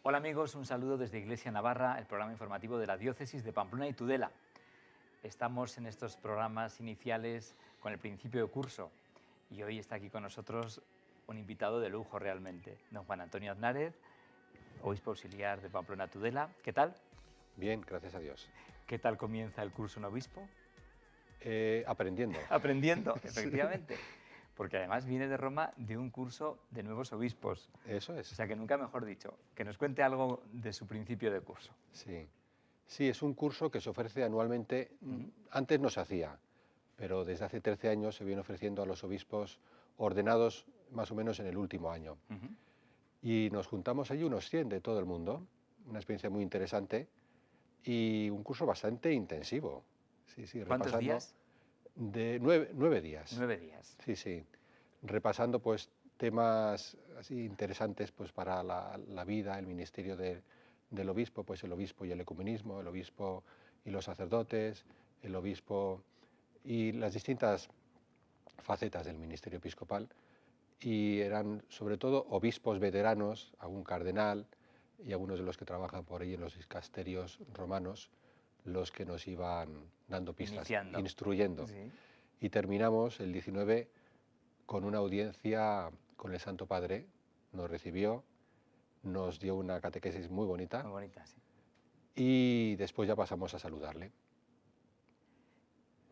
Hola amigos, un saludo desde Iglesia Navarra, el programa informativo de la Diócesis de Pamplona y Tudela. Estamos en estos programas iniciales con el principio de curso y hoy está aquí con nosotros un invitado de lujo realmente, don Juan Antonio Aznárez, obispo auxiliar de Pamplona Tudela. ¿Qué tal? Bien, gracias a Dios. ¿Qué tal comienza el curso en obispo? Aprendiendo. Aprendiendo, efectivamente. Porque además viene de Roma de un curso de nuevos obispos. Eso es. O sea que nunca mejor dicho, que nos cuente algo de su principio de curso. Sí. Sí, es un curso que se ofrece anualmente. Antes no se hacía, pero desde hace 13 años se viene ofreciendo a los obispos ordenados más o menos en el último año. Y nos juntamos allí unos 100 de todo el mundo, una experiencia muy interesante y un curso bastante intensivo. Sí, sí, ¿Cuántos días? De 9 días. 9 días. Sí, sí. Repasando pues temas así interesantes pues para la vida, el ministerio del obispo, pues el obispo y el ecumenismo, el obispo y los sacerdotes, el obispo y las distintas facetas del ministerio episcopal, y eran sobre todo obispos veteranos, algún cardenal y algunos de los que trabajan por ahí en los dicasterios romanos, los que nos iban dando pistas, instruyendo. Sí. Y terminamos el 19 con una audiencia con el Santo Padre. Nos recibió, nos dio una catequesis muy bonita. Muy bonita, sí. Y después ya pasamos a saludarle.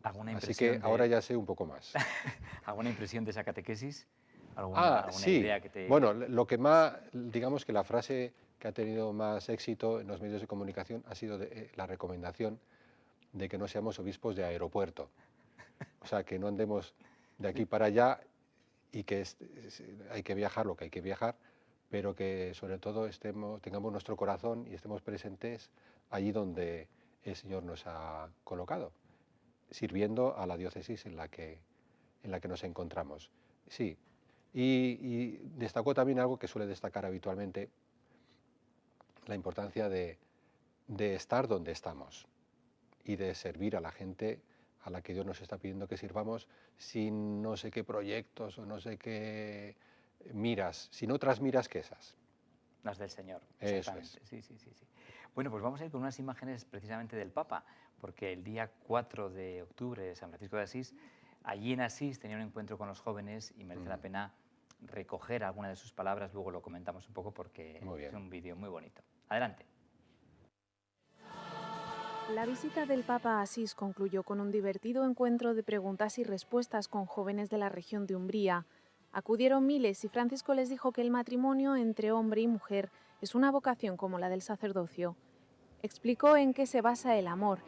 ¿Alguna Así que ahora ya sé un poco más. ¿Alguna impresión de esa catequesis? ¿Alguna Sí. idea que te... Bueno, lo que más, digamos que la frase que ha tenido más éxito en los medios de comunicación ha sido la recomendación de que no seamos obispos de aeropuerto. O sea, que no andemos de aquí para allá y que hay que viajar lo que hay que viajar, pero que sobre todo tengamos nuestro corazón y estemos presentes allí donde el Señor nos ha colocado, sirviendo a la diócesis en la que nos encontramos. Sí, y destacó también algo que suele destacar habitualmente, la importancia de estar donde estamos y de servir a la gente a la que Dios nos está pidiendo que sirvamos, sin no sé qué proyectos o no sé qué miras, sin otras miras que esas. Las del Señor. Eso es. Sí. Bueno, pues vamos a ir con unas imágenes precisamente del Papa, porque el día 4 de octubre de San Francisco de Asís, allí en Asís tenía un encuentro con los jóvenes y merece la pena recoger alguna de sus palabras, luego lo comentamos un poco porque es un vídeo muy bonito. Adelante. La visita del Papa a Asís concluyó con un divertido encuentro de preguntas y respuestas con jóvenes de la región de Umbría. Acudieron miles y Francisco les dijo que el matrimonio entre hombre y mujer es una vocación como la del sacerdocio. Explicó en qué se basa el amor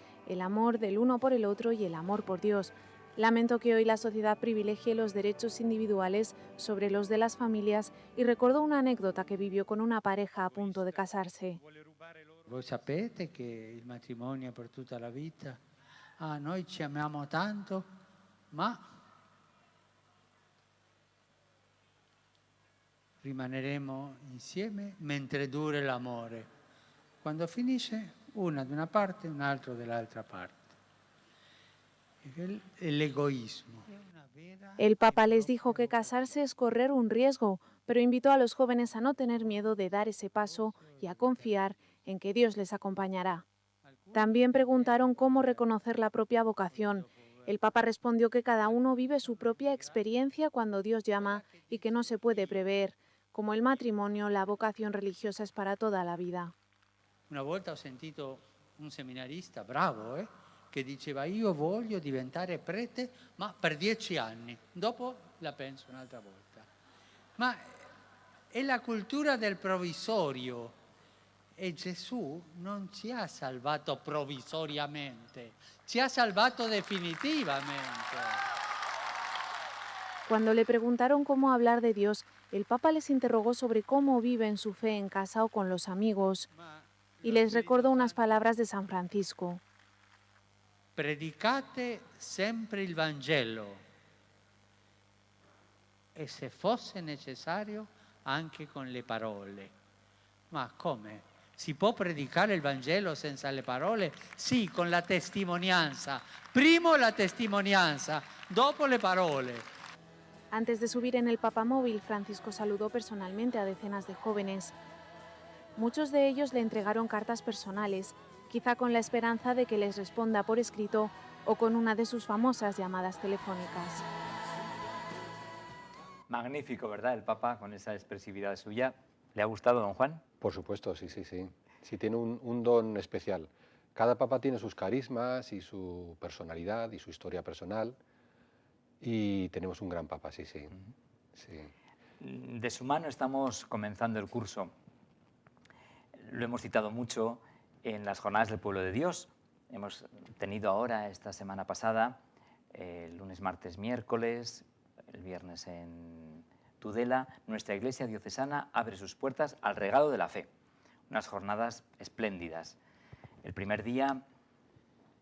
del uno por el otro y el amor por Dios. Lamentó que hoy la sociedad privilegie los derechos individuales sobre los de las familias y recordó una anécdota que vivió con una pareja a punto de casarse. Voi sapete che il matrimonio è per tutta la vita. Noi ci amiamo tanto, ma rimaneremo insieme mentre dure l'amore. Quando finisce, una da una parte e un altro dall'altra parte. El egoísmo. El Papa les dijo que casarse es correr un riesgo, pero invitó a los jóvenes a no tener miedo de dar ese paso y a confiar en que Dios les acompañará. También preguntaron cómo reconocer la propia vocación. El Papa respondió que cada uno vive su propia experiencia cuando Dios llama y que no se puede prever. Como el matrimonio, la vocación religiosa es para toda la vida. Una volta ho sentito un seminarista bravo, che diceva io voglio diventare prete, ma per 10 anni, dopo la penso un'altra volta. Ma è la cultura del provvisorio. E Gesù non ci ha salvato provvisoriamente, ci ha salvato definitivamente. Cuando le preguntaron cómo hablar de Dios, el Papa les interrogó sobre cómo viven su fe en casa o con los amigos y les recordó unas palabras de San Francisco. Predicate sempre il Vangelo e se fosse necessario anche con le parole. Ma come? Si può predicare il Vangelo senza le parole? Sì, con la testimonianza. Primo la testimonianza, dopo le parole. Antes de subir en el papamóvil, Francisco saludó personalmente a decenas de jóvenes. Muchos de ellos le entregaron cartas personales, quizá con la esperanza de que les responda por escrito o con una de sus famosas llamadas telefónicas. Magnífico, ¿verdad? El Papa con esa expresividad suya. ¿Le ha gustado, don Juan? Por supuesto, sí, sí, sí. Sí, tiene un don especial. Cada papa tiene sus carismas y su personalidad y su historia personal. Y tenemos un gran papa, sí, sí. Sí. De su mano estamos comenzando el curso. Lo hemos citado mucho en las Jornadas del Pueblo de Dios. Hemos tenido ahora, esta semana pasada, lunes, martes, miércoles, el viernes en Tudela, nuestra Iglesia diocesana abre sus puertas al regalo de la fe. Unas jornadas espléndidas. El primer día,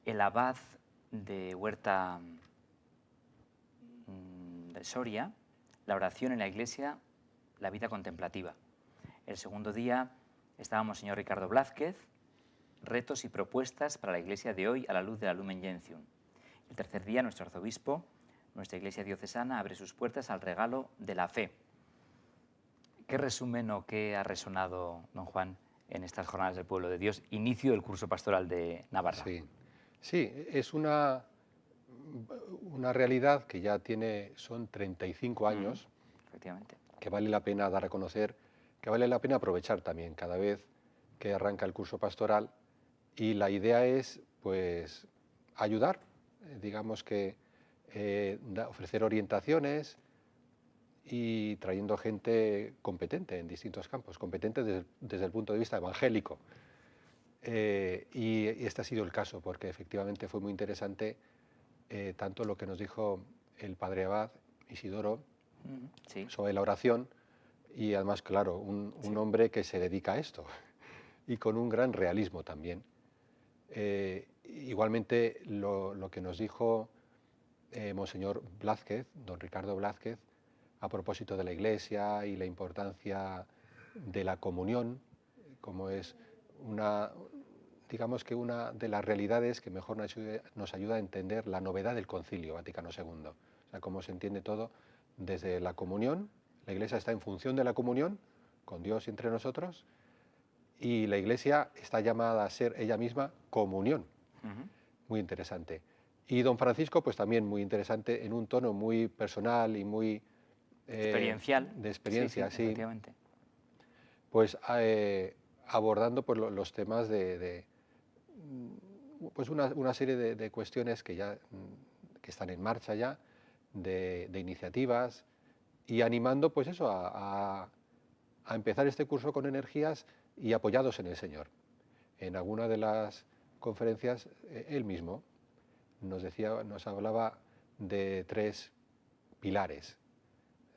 el abad de Huerta de Soria, la oración en la Iglesia, la vida contemplativa. El segundo día estaba Monseñor Ricardo Blázquez, retos y propuestas para la Iglesia de hoy a la luz de la Lumen Gentium. El tercer día, nuestro arzobispo, nuestra Iglesia diocesana, abre sus puertas al regalo de la fe. ¿Qué resumen o qué ha resonado, don Juan, en estas Jornadas del Pueblo de Dios, inicio del curso pastoral de Navarra? Sí, sí, es una realidad que ya son 35 años, efectivamente, que vale la pena dar a conocer, que vale la pena aprovechar también cada vez que arranca el curso pastoral, y la idea es, pues, ayudar, digamos que ofrecer orientaciones y trayendo gente competente en distintos campos, competente desde el punto de vista evangélico. Y este ha sido el caso, porque efectivamente fue muy interesante tanto lo que nos dijo el padre abad Isidoro sí, sobre la oración, y además, claro, un hombre que se dedica a esto y con un gran realismo también. Igualmente lo que nos dijo Monseñor Blázquez, don Ricardo Blázquez, a propósito de la Iglesia y la importancia de la comunión, como es digamos que una de las realidades que mejor nos ayuda a entender la novedad del Concilio Vaticano II. O sea, cómo se entiende todo desde la comunión. La Iglesia está en función de la comunión con Dios y entre nosotros, y la Iglesia está llamada a ser ella misma comunión. Muy interesante. Y don Francisco, pues también muy interesante, en un tono muy personal y muy experiencial. De experiencia, sí, sí. Efectivamente. Pues abordando pues, los temas pues una serie de cuestiones que están en marcha ya, de iniciativas, y animando pues eso a empezar este curso con energías y apoyados en el Señor. En alguna de las conferencias él mismo nos hablaba de 3 pilares: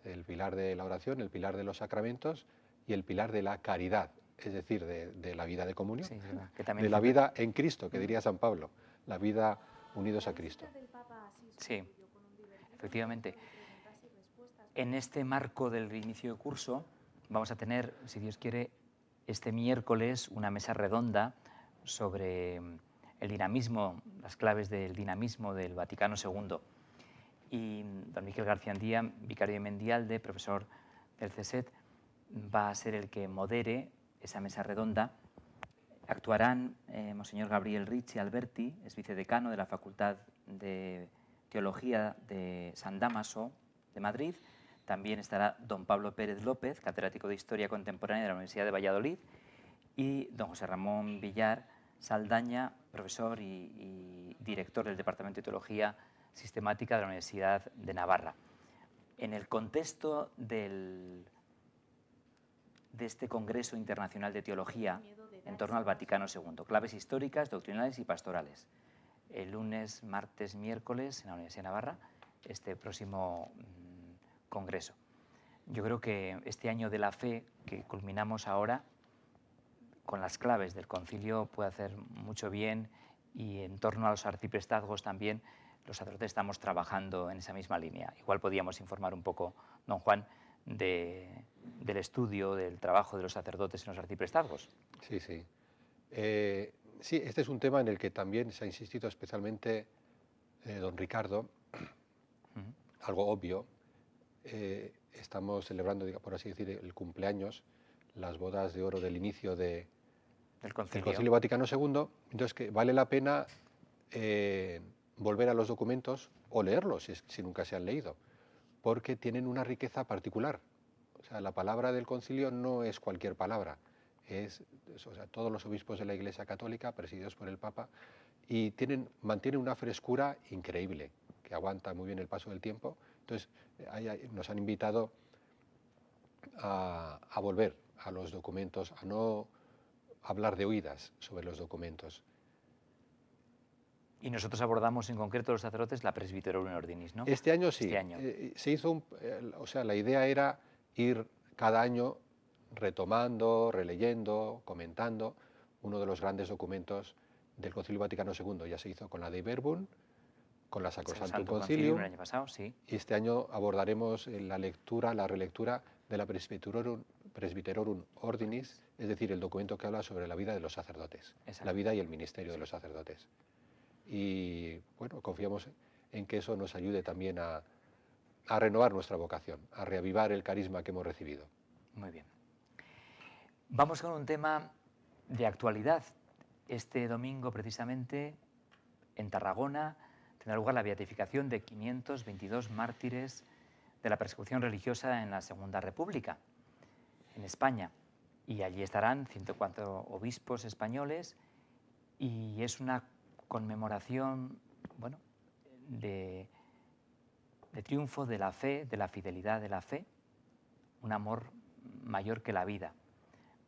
el pilar de la oración, el pilar de los sacramentos y el pilar de la caridad, es decir, de la vida de comunión, Sí, que también de la vida en Cristo, que diría San Pablo, la vida unidos a Cristo. Sí, efectivamente. En este marco del inicio de curso vamos a tener, si Dios quiere, este miércoles una mesa redonda sobre el dinamismo, las claves del dinamismo del Vaticano II. Y don Miguel García Andía, vicario de Mendialde, profesor del CSET, va a ser el que modere esa mesa redonda. Actuarán Monseñor Gabriel Ricci Alberti, es vicedecano de la Facultad de Teología de San Dámaso de Madrid. También estará don Pablo Pérez López, catedrático de Historia Contemporánea de la Universidad de Valladolid, y don José Ramón Villar Saldaña, profesor y director del Departamento de Teología Sistemática de la Universidad de Navarra. En el contexto de este Congreso Internacional de Teología en torno al Vaticano II, claves históricas, doctrinales y pastorales. El lunes, martes, miércoles en la Universidad de Navarra, este próximo congreso. Yo creo que este año de la fe que culminamos ahora, con las claves del concilio, puede hacer mucho bien, y en torno a los arciprestazgos también los sacerdotes estamos trabajando en esa misma línea. Igual podíamos informar un poco, don Juan, del estudio, del trabajo de los sacerdotes en los arciprestazgos. Sí, sí. Sí, este es un tema en el que también se ha insistido especialmente don Ricardo, algo obvio. Estamos celebrando, por así decir, el cumpleaños, las bodas de oro del inicio del del Concilio Vaticano II, entonces que vale la pena volver a los documentos o leerlos si nunca se han leído, porque tienen una riqueza particular. O sea, la palabra del concilio no es cualquier palabra, o sea, todos los obispos de la Iglesia Católica, presididos por el Papa, y mantienen una frescura increíble, que aguanta muy bien el paso del tiempo. Entonces, nos han invitado a volver a los documentos, a no hablar de oídas sobre los documentos. Y nosotros abordamos en concreto los sacerdotes la Presbyterorum Ordinis, ¿no? Este año sí. Este año. Se hizo o sea, la idea era ir cada año retomando, releyendo, comentando uno de los grandes documentos del Concilio Vaticano II. Ya se hizo con la Dei Verbum, con la Sacrosanctum Concilium. El año pasado, sí. Y este año abordaremos la relectura de la Presbyterorum Ordinis, es decir, el documento que habla sobre la vida de los sacerdotes, la vida y el ministerio de los sacerdotes. Y bueno, confiamos en que eso nos ayude también a renovar nuestra vocación, a reavivar el carisma que hemos recibido. Muy bien. Vamos con un tema de actualidad. Este domingo, precisamente, en Tarragona, tendrá lugar la beatificación de 522 mártires de la persecución religiosa en la Segunda República, en España. Y allí estarán 104 obispos españoles y es una conmemoración, bueno, de triunfo de la fe, de la fidelidad de la fe, un amor mayor que la vida.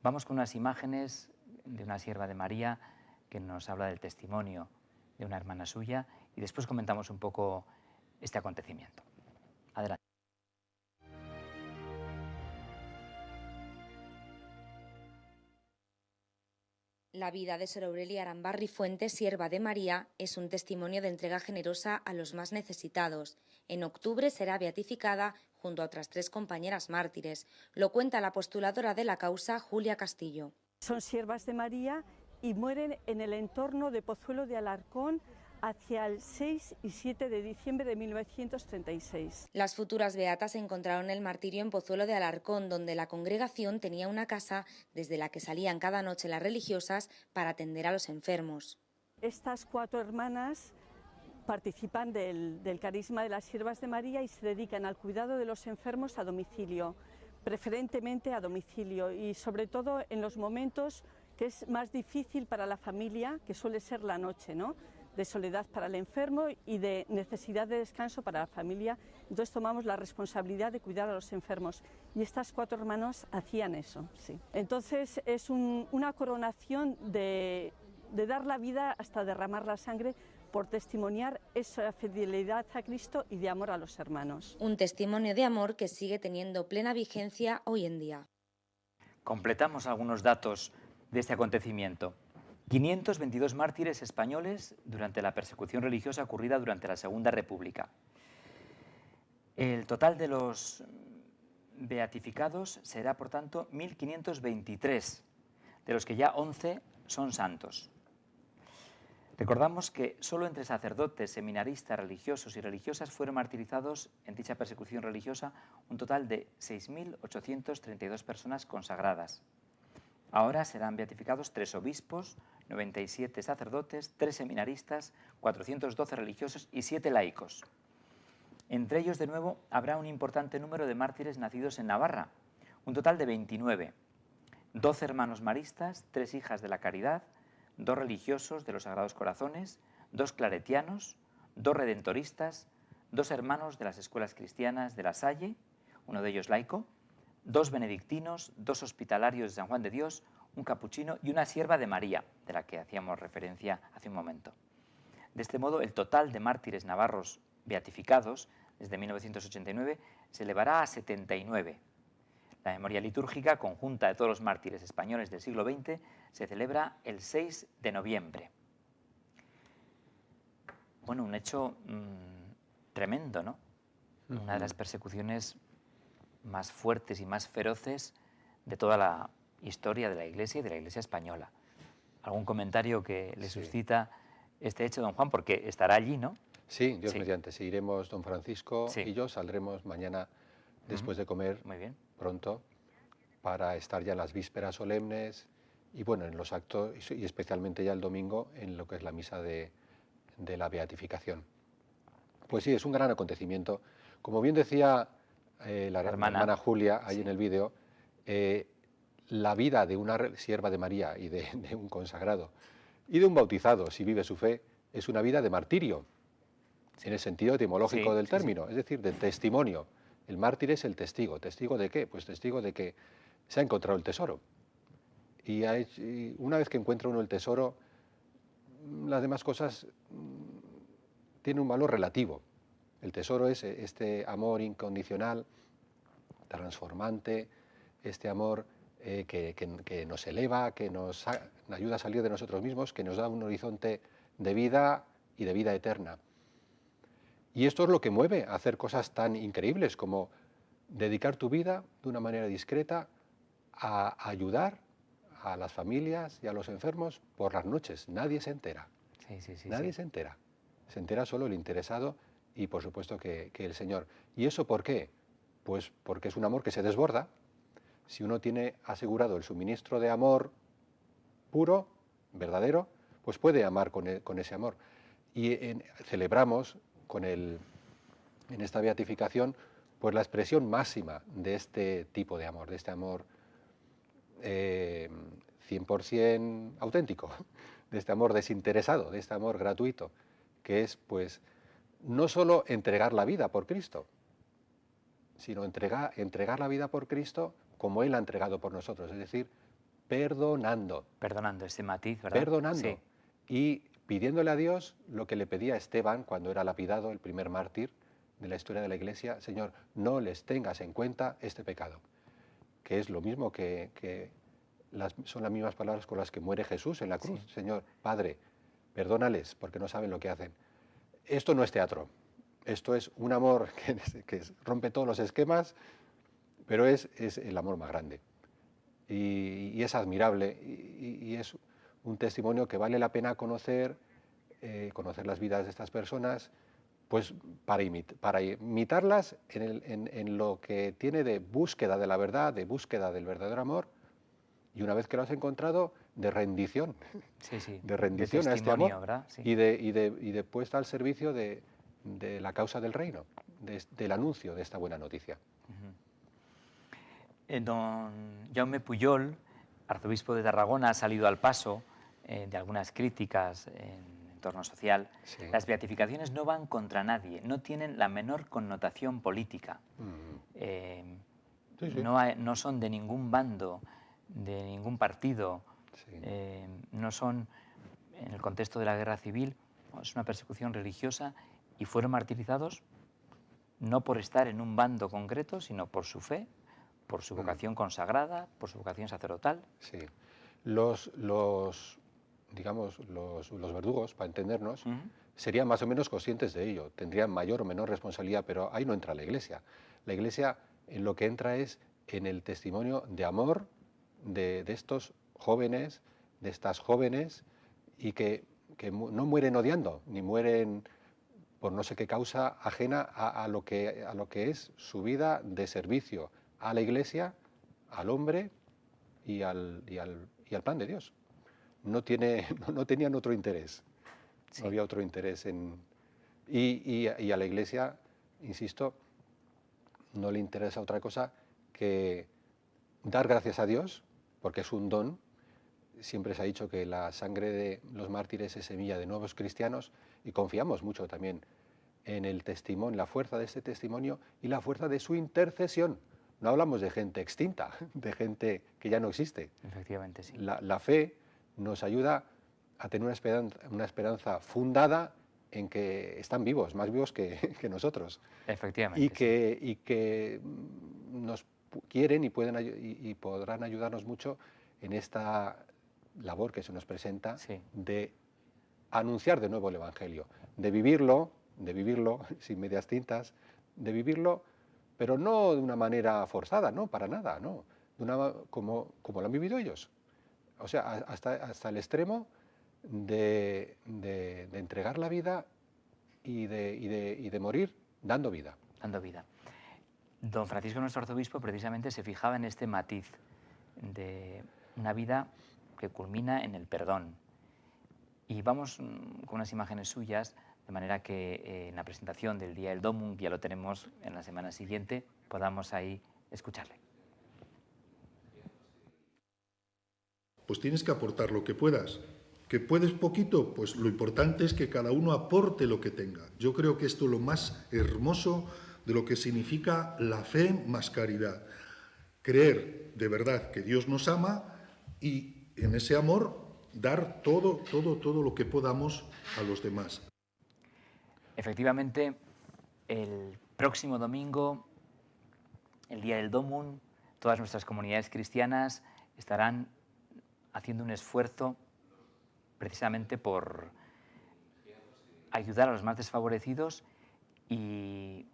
Vamos con unas imágenes de una sierva de María que nos habla del testimonio de una hermana suya y después comentamos un poco este acontecimiento. Adelante. La vida de Sor Aurelia Arambarri Fuentes, sierva de María, es un testimonio de entrega generosa a los más necesitados. En octubre será beatificada junto a otras 3 compañeras mártires. Lo cuenta la postuladora de la causa, Julia Castillo. Son siervas de María y mueren en el entorno de Pozuelo de Alarcón hacia el 6 y 7 de diciembre de 1936. Las futuras beatas encontraron el martirio en Pozuelo de Alarcón, donde la congregación tenía una casa desde la que salían cada noche las religiosas para atender a los enfermos. Estas 4 hermanas participan del carisma de las siervas de María y se dedican al cuidado de los enfermos a domicilio, preferentemente a domicilio y sobre todo en los momentos que es más difícil para la familia, que suele ser la noche, ¿no?, de soledad para el enfermo y de necesidad de descanso para la familia. Entonces tomamos la responsabilidad de cuidar a los enfermos y estas 4 hermanos hacían eso, sí. Entonces es una coronación de dar la vida hasta derramar la sangre por testimoniar esa fidelidad a Cristo y de amor a los hermanos. Un testimonio de amor que sigue teniendo plena vigencia hoy en día. Completamos algunos datos de este acontecimiento. 522 mártires españoles durante la persecución religiosa ocurrida durante la Segunda República. El total de los beatificados será, por tanto, 1.523, de los que ya 11 son santos. Recordamos que solo entre sacerdotes, seminaristas, religiosos y religiosas fueron martirizados en dicha persecución religiosa un total de 6.832 personas consagradas. Ahora serán beatificados 3 obispos, 97 sacerdotes, 3 seminaristas, 412 religiosos y 7 laicos. Entre ellos, de nuevo, habrá un importante número de mártires nacidos en Navarra, un total de 29, 12 hermanos maristas, 3 hijas de la caridad, 2 religiosos de los Sagrados Corazones, 2 claretianos, 2 redentoristas, 2 hermanos de las escuelas cristianas de La Salle, uno de ellos laico, 2 benedictinos, 2 hospitalarios de San Juan de Dios, un capuchino y una sierva de María, de la que hacíamos referencia hace un momento. De este modo, el total de mártires navarros beatificados desde 1989 se elevará a 79. La memoria litúrgica conjunta de todos los mártires españoles del siglo XX se celebra el 6 de noviembre. Bueno, un hecho tremendo, ¿no? Una de las persecuciones más fuertes y más feroces de toda la historia de la Iglesia y de la Iglesia española. ¿Algún comentario que le suscita este hecho, don Juan? Porque estará allí, ¿no? Sí, Dios mediante. Sí, iremos don Francisco y yo, saldremos mañana después de comer. Muy bien. Pronto para estar ya en las vísperas solemnes y bueno, en los actos y especialmente ya el domingo en lo que es la misa de la beatificación. Pues sí, es un gran acontecimiento. Como bien decía la hermana Julia ahí en el vídeo, la vida de una sierva de María y de un consagrado y de un bautizado, si vive su fe, es una vida de martirio, en el sentido etimológico del término, es decir, de testimonio. El mártir es el testigo. ¿Testigo de qué? Pues testigo de que se ha encontrado el tesoro. Y una vez que encuentra uno el tesoro, las demás cosas tienen un valor relativo. El tesoro es este amor incondicional, transformante, este amor que nos eleva, que nos ayuda a salir de nosotros mismos, que nos da un horizonte de vida y de vida eterna. Y esto es lo que mueve a hacer cosas tan increíbles como dedicar tu vida de una manera discreta a ayudar a las familias y a los enfermos por las noches. Nadie se entera. Nadie se entera. Se entera solo el interesado y por supuesto que el Señor. ¿Y eso por qué? Pues porque es un amor que se desborda. Si uno tiene asegurado el suministro de amor puro, verdadero, pues puede amar con ese amor. Y celebramos en esta beatificación pues la expresión máxima de este tipo de amor, de este amor 100% auténtico, de este amor desinteresado, de este amor gratuito, que es pues no solo entregar la vida por Cristo, sino entregar la vida por Cristo como Él ha entregado por nosotros, es decir, perdonando. Perdonando, ese matiz, ¿verdad? Perdonando. Sí. Y pidiéndole a Dios lo que le pedía a Esteban cuando era lapidado, el primer mártir de la historia de la Iglesia: Señor, no les tengas en cuenta este pecado. Que es lo mismo son las mismas palabras con las que muere Jesús en la cruz. Sí. Señor, Padre, perdónales porque no saben lo que hacen. Esto no es teatro, esto es un amor que rompe todos los esquemas, pero es el amor más grande. Y es admirable y es un testimonio que vale la pena conocer las vidas de estas personas, pues para imitarlas en lo que tiene de búsqueda de la verdad, de búsqueda del verdadero amor, y una vez que lo has encontrado, de rendición, de rendición a este amor, sí. y de puesta al servicio de la causa del reino, del anuncio de esta buena noticia. Don Jaume Pujol, arzobispo de Tarragona, ha salido al paso de algunas críticas en entorno social. Sí. Las beatificaciones no van contra nadie, no tienen la menor connotación política. No son de ningún bando, de ningún partido, no son, en el contexto de la guerra civil, es una persecución religiosa y fueron martirizados no por estar en un bando concreto, sino por su fe, por su vocación consagrada, por su vocación sacerdotal. Sí. Los verdugos, para entendernos, serían más o menos conscientes de ello, tendrían mayor o menor responsabilidad, pero ahí no entra la Iglesia. La Iglesia en lo que entra es en el testimonio de amor de estos jóvenes, de estas jóvenes, y que no mueren odiando, ni mueren por no sé qué causa ajena a lo que es su vida de servicio a la Iglesia, al hombre y al plan de Dios. No tenían otro interés, sí. No había otro interés y a la Iglesia, insisto, no le interesa otra cosa que dar gracias a Dios, porque es un don. Siempre se ha dicho que la sangre de los mártires es semilla de nuevos cristianos, y confiamos mucho también en el testimonio, la fuerza de este testimonio y la fuerza de su intercesión. No hablamos de gente extinta, de gente que ya no existe. Efectivamente, sí. La fe nos ayuda a tener una esperanza fundada en que están vivos, más vivos que nosotros. Efectivamente. Y que nos quieren y podrán ayudarnos mucho en esta labor que se nos presenta, sí, de anunciar de nuevo el Evangelio, de vivirlo sin medias tintas, de vivirlo, pero no de una manera forzada, no, para nada, no, como lo han vivido ellos. O sea, hasta el extremo de entregar la vida y de morir dando vida. Dando vida. Don Francisco, nuestro arzobispo, precisamente se fijaba en este matiz de una vida que culmina en el perdón. Y vamos con unas imágenes suyas, de manera que en la presentación del Día del Domum, que ya lo tenemos en la semana siguiente, podamos ahí escucharle. Pues tienes que aportar lo que puedas. ¿Que puedes poquito? Pues lo importante es que cada uno aporte lo que tenga. Yo creo que esto es lo más hermoso de lo que significa la fe más caridad. Creer de verdad que Dios nos ama y en ese amor dar todo lo que podamos a los demás. Efectivamente, el próximo domingo, el Día del Domum, todas nuestras comunidades cristianas estarán haciendo un esfuerzo precisamente por ayudar a los más desfavorecidos y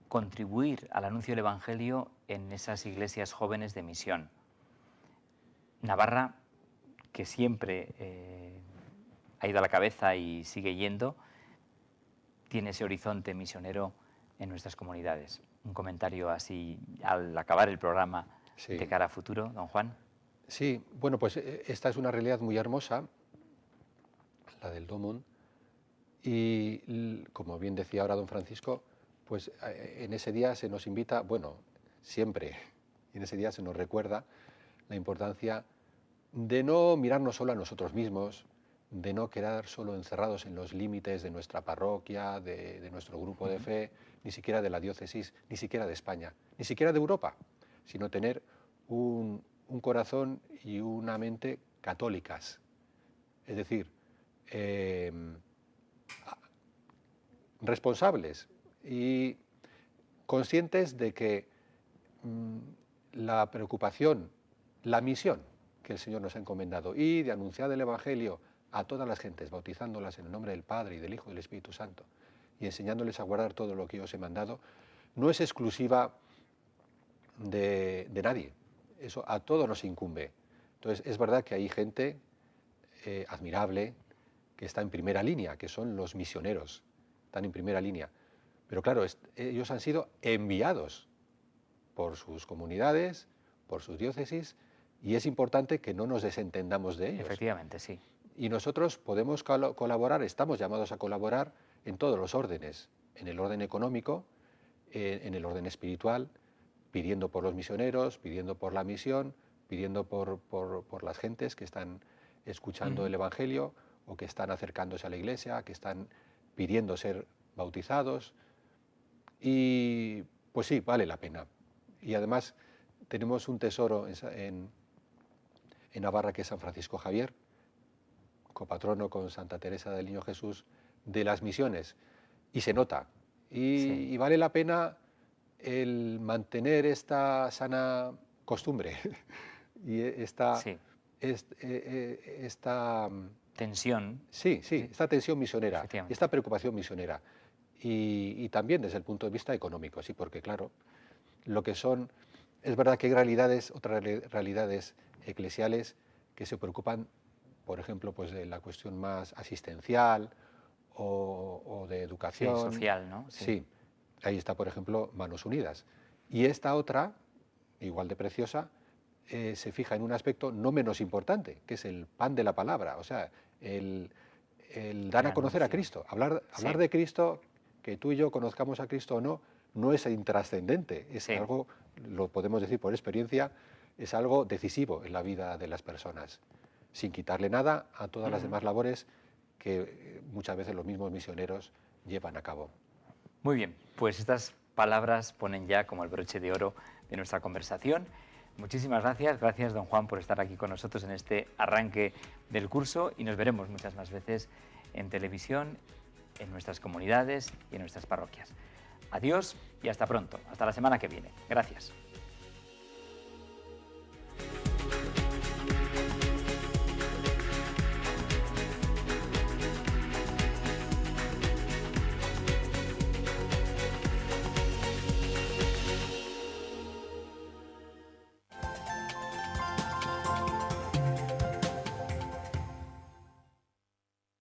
contribuir al anuncio del Evangelio en esas iglesias jóvenes de misión. Navarra, que siempre ha ido a la cabeza y sigue yendo, tiene ese horizonte misionero en nuestras comunidades. Un comentario así al acabar el programa de cara a futuro, don Juan. Sí, bueno, pues esta es una realidad muy hermosa, la del Domum, y como bien decía ahora don Francisco, pues en ese día se nos invita, bueno, siempre, en ese día se nos recuerda la importancia de no mirarnos solo a nosotros mismos, de no quedar solo encerrados en los límites de nuestra parroquia, de nuestro grupo de fe, ni siquiera de la diócesis, ni siquiera de España, ni siquiera de Europa, sino tener un corazón y una mente católicas, es decir, responsables y conscientes de que la preocupación, la misión que el Señor nos ha encomendado y de anunciar el Evangelio a todas las gentes, bautizándolas en el nombre del Padre y del Hijo y del Espíritu Santo y enseñándoles a guardar todo lo que yo os he mandado, no es exclusiva de nadie. Eso a todos nos incumbe. Entonces, es verdad que hay gente admirable que está en primera línea, que son los misioneros, están en primera línea. Pero claro, ellos han sido enviados por sus comunidades, por sus diócesis, y es importante que no nos desentendamos de ellos. Efectivamente, sí. Y nosotros podemos colaborar, estamos llamados a colaborar en todos los órdenes, en el orden económico, en el orden espiritual, pidiendo por los misioneros, pidiendo por la misión, pidiendo por las gentes que están escuchando el Evangelio o que están acercándose a la iglesia, que están pidiendo ser bautizados. Y pues sí, vale la pena. Y además tenemos un tesoro en Navarra, que es San Francisco Javier, copatrono con Santa Teresa del Niño Jesús, de las misiones. Y se nota. Y vale la pena el mantener esta sana costumbre y esta tensión. Sí, esta tensión misionera, esta preocupación misionera. Y también desde el punto de vista económico, sí, porque claro, lo que son, es verdad que hay otras realidades eclesiales que se preocupan, por ejemplo, pues de la cuestión más asistencial o de educación. Sí, social, ¿no? Sí. Ahí está, por ejemplo, Manos Unidas. Y esta otra, igual de preciosa, se fija en un aspecto no menos importante, que es el pan de la palabra, o sea, el dar a conocer a Cristo. Hablar de Cristo, que tú y yo conozcamos a Cristo o no, no es intrascendente, es algo, lo podemos decir por experiencia, es algo decisivo en la vida de las personas, sin quitarle nada a todas las demás labores que muchas veces los mismos misioneros llevan a cabo. Muy bien, pues estas palabras ponen ya como el broche de oro de nuestra conversación. Muchísimas gracias. Gracias, don Juan, por estar aquí con nosotros en este arranque del curso y nos veremos muchas más veces en televisión, en nuestras comunidades y en nuestras parroquias. Adiós y hasta pronto. Hasta la semana que viene. Gracias.